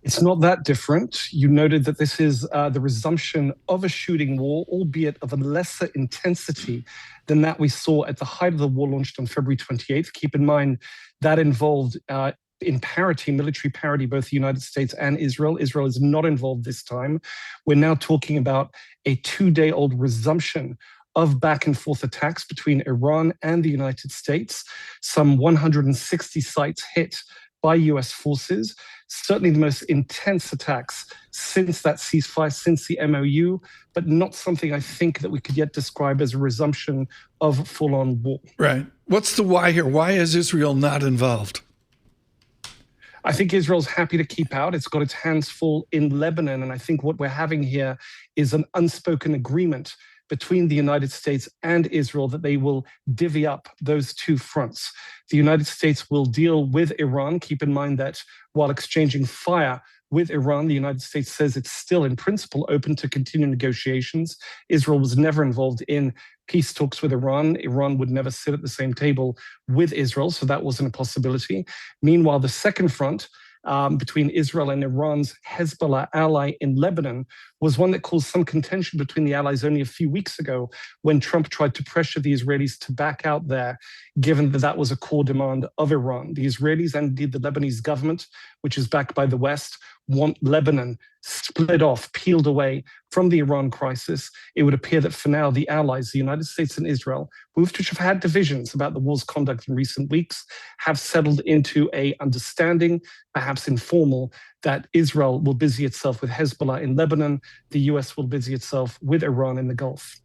It's not that different. You noted that this is the resumption of a shooting war, albeit of a lesser intensity than that we saw at the height of the war launched on February 28th. Keep in mind that involved in parity, military parity, both the United States and Israel. Israel is not involved this time. We're now talking about a 2-day-old resumption of back and forth attacks between Iran and the United States. Some 160 sites hit by US forces, certainly the most intense attacks since that ceasefire, since the MOU, but not something I think that we could yet describe as a resumption of full-on war. Right. What's the why here? Why is Israel not involved? I think Israel's happy to keep out. It's got its hands full in Lebanon, and I think what we're having here is an unspoken agreement between the United States and Israel that they will divvy up those two fronts. The United States will deal with Iran. Keep in mind that while exchanging fire with Iran, the United States says it's still in principle open to continue negotiations. Israel was never involved in peace talks with Iran. Iran would never sit at the same table with Israel, so that wasn't a possibility. Meanwhile, the second front, between Israel and Iran's Hezbollah ally in Lebanon, was one that caused some contention between the allies only a few weeks ago when Trump tried to pressure the Israelis to back out there, given that that was a core demand of Iran. The Israelis and indeed the Lebanese government, which is backed by the West, want Lebanon split off, peeled away from the Iran crisis. It would appear that for now, the allies, the United States and Israel, which have had divisions about the war's conduct in recent weeks, have settled into an understanding, perhaps informal, that Israel will busy itself with Hezbollah in Lebanon, the US will busy itself with Iran in the Gulf.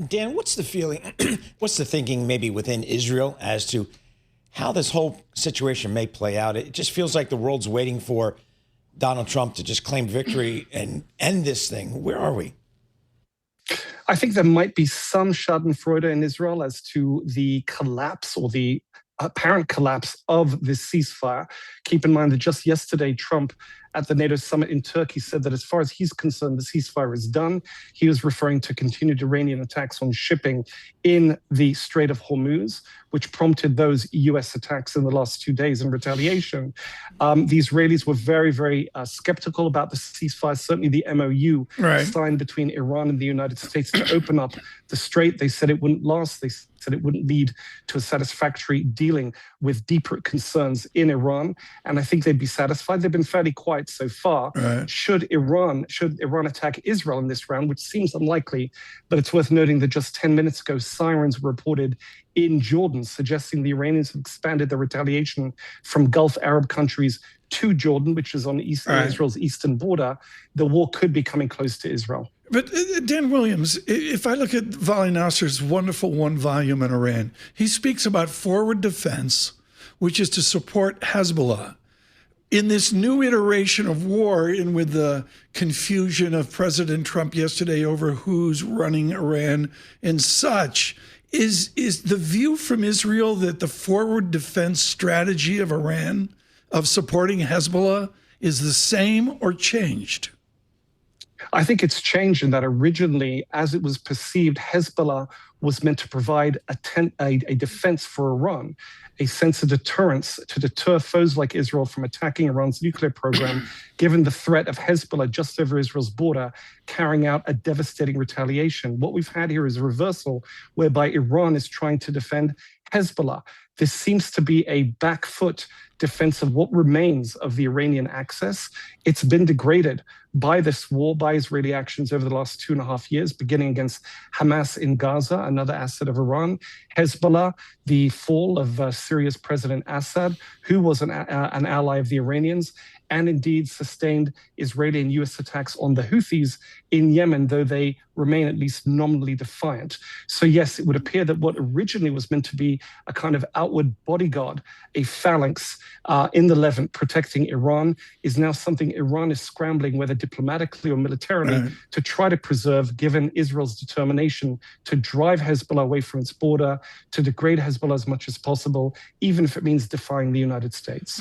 Dan, what's the feeling, what's the thinking maybe within Israel as to how this whole situation may play out? It just feels like the world's waiting for Donald Trump to just claim victory and end this thing. Where are we? I think there might be some schadenfreude in Israel as to the collapse or the apparent collapse of this ceasefire. Keep in mind that just yesterday, Trump at the NATO summit in Turkey said that as far as he's concerned, the ceasefire is done. He was referring to continued Iranian attacks on shipping in the Strait of Hormuz, which prompted those US attacks in the last 2 days in retaliation. The Israelis were very, very skeptical about the ceasefire. Certainly the MOU signed between Iran and the United States to open up the strait. They said it wouldn't last. They said it wouldn't lead to a satisfactory dealing with deeper concerns in Iran. And I think they'd be satisfied. They've been fairly quiet so far. Should Iran attack Israel in this round, which seems unlikely, but it's worth noting that just 10 minutes ago, sirens were reported in Jordan, suggesting the Iranians have expanded their retaliation from Gulf Arab countries to Jordan, which is on Israel's eastern border. The war could be coming close to Israel. But Dan Williams, if I look at Vali Nasser's wonderful one volume on Iran, he speaks about forward defense, which is to support Hezbollah. In this new iteration of war, and with the confusion of President Trump yesterday over who's running Iran and such, is the view from Israel that the forward defense strategy of Iran of supporting Hezbollah is the same or changed? I think it's changed in that originally, as it was perceived, Hezbollah was meant to provide a defense for Iran, a sense of deterrence to deter foes like Israel from attacking Iran's nuclear program, given the threat of Hezbollah just over Israel's border, carrying out a devastating retaliation. What we've had here is a reversal whereby Iran is trying to defend Hezbollah. This seems to be a back foot defense of what remains of the Iranian axis. It's been degraded by this war, by Israeli actions over the last 2.5 years, beginning against Hamas in Gaza, another asset of Iran, Hezbollah, the fall of Syria's President Assad, who was an ally of the Iranians, and indeed sustained Israeli and US attacks on the Houthis in Yemen, though they remain at least nominally defiant. So yes, it would appear that what originally was meant to be a kind of outward bodyguard, a phalanx in the Levant protecting Iran, is now something Iran is scrambling, whether diplomatically or militarily, to try to preserve, given Israel's determination to drive Hezbollah away from its border, to degrade Hezbollah as much as possible, even if it means defying the United States.